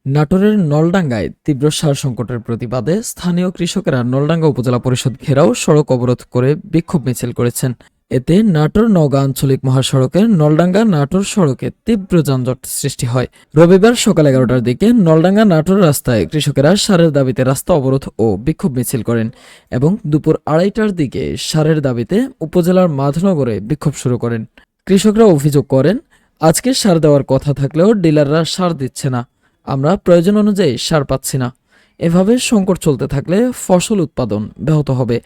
নাটোরের নলডাঙ্গায় তীব্র সার সংকটের প্রতিবাদে স্থানীয় কৃষকেরা নলডাঙ্গা উপজেলা পরিষদ ঘেরাও সড়ক অবরোধ করে বিক্ষোভ মিছিল করেছেন। এতে নাটোর নওগাঁ আঞ্চলিক মহাসড়কের নলডাঙ্গা নাটোর সড়কে তীব্র যানজট সৃষ্টি হয়। রবিবার সকাল 11টার দিকে নলডাঙ্গা নাটোর রাস্তায় কৃষকেরা সারের দাবিতে রাস্তা অবরোধ ও বিক্ষোভ মিছিল করেন এবং দুপুর 2:30টার দিকে সারের দাবিতে উপজেলার মাধনগরে বিক্ষোভ শুরু করেন। কৃষকরা অভিযোগ করেন, আজকে সার দেওয়ার কথা থাকলেও ডিলাররা সার দিচ্ছে না, আমরা প্রয়োজন অনুযায়ী সার পাচ্ছি না। এভাবে সংকট চলতে থাকলে ফসল উৎপাদন ব্যাহত হবে,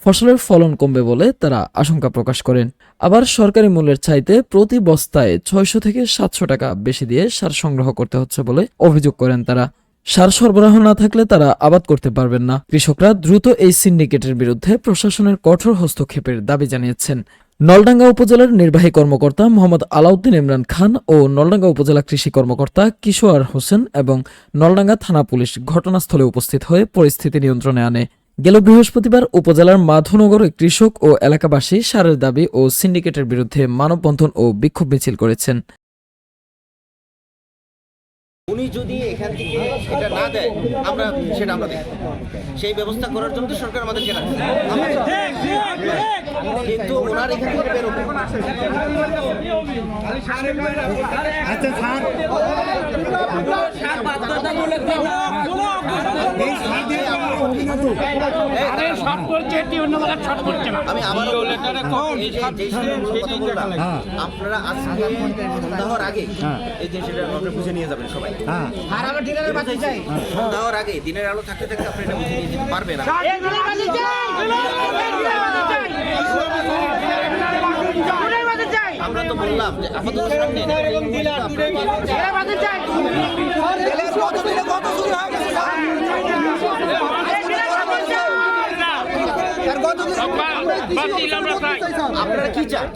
ফসলের ফলন কমবে বলে তারা আশঙ্কা প্রকাশ করেন। আবার সরকারি মূল্যের চাইতে প্রতি বস্তায় 600 থেকে 700 টাকা বেশি দিয়ে সার সংগ্রহ করতে হচ্ছে বলে অভিযোগ করেন তারা। সার সরবরাহ না থাকলে তারা আবাদ করতে পারবেন না। কৃষকরা দ্রুত এই সিন্ডিকেটের বিরুদ্ধে প্রশাসনের কঠোর হস্তক্ষেপের দাবি জানিয়েছেন। নলডাঙ্গা উপজেলার নির্বাহী কর্মকর্তা মোহাম্মদ আলাউদ্দিন ইমরান খান ও নলডাঙ্গা উপজেলা কৃষি কর্মকর্তা কিশোর হোসেন এবং নলডাঙ্গা থানা পুলিশ ঘটনাস্থলে উপস্থিত হয়ে পরিস্থিতি নিয়ন্ত্রণে আনে। গেল বৃহস্পতিবার উপজেলার মাধনগরে কৃষক ও এলাকাবাসী সারের দাবি ও সিন্ডিকেটের বিরুদ্ধে মানববন্ধন ও বিক্ষোভ মিছিল করেছেন। উনি যদি এখান থেকে এটা না দেয় আমরা দেখব, সেই ব্যবস্থা করার জন্য সরকার আমাদেরকে রাখছে, কিন্তু ওনার এখান থেকে বেরোবে। আমি আবার আপনারা আজকে সন্ধ্যার আগে এই জিনিসটা বুঝে নিয়ে যাবেন সবাই। সন্ধ্যার আগে দিনের আলো থাকতে থাকতে আপনি এটা বুঝে নিয়ে যেতে পারবেন। আমরা তো বললাম যে আপাতত সামনে আপনারা কি চান?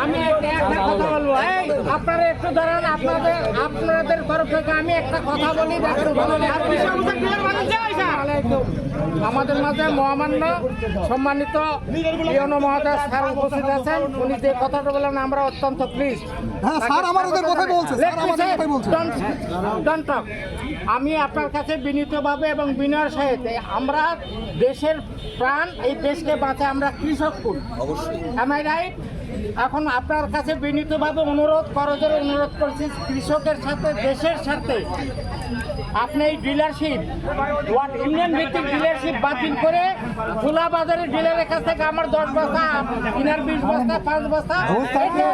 আমি একটা কথা বলবো, আপনারা একটু দাঁড়ান, আপনাদের তরফ থেকে আমি একটা কথা বলি। আমাদের মাঝে মহামান্য সম্মানিত ইউনো মহোদয় স্যার উপস্থিত আছেন। উনি যে কথাটা বললেন আমরা অত্যন্ত প্লিজ। আমি আপনার কাছে বিনীতভাবে এবং বিনয়ের সাথে, আমরা দেশের প্রাণ, এই দেশকে বাঁচায় আমরা কৃষক করি, এম আই রাইট? এখন আপনার কাছে বিনীতভাবে অনুরোধ করছি, কৃষকের সাথে দেশের সাথে আপনি এই ডিলারশিপ, ইউনিয়ন ভিত্তিক ডিলারশিপ বাতিল করে খোলা বাজারে ডিলারের কাছ থেকে আমার 10 বস্তা, কিনার 20 বস্তা, 5 বস্তা এখানে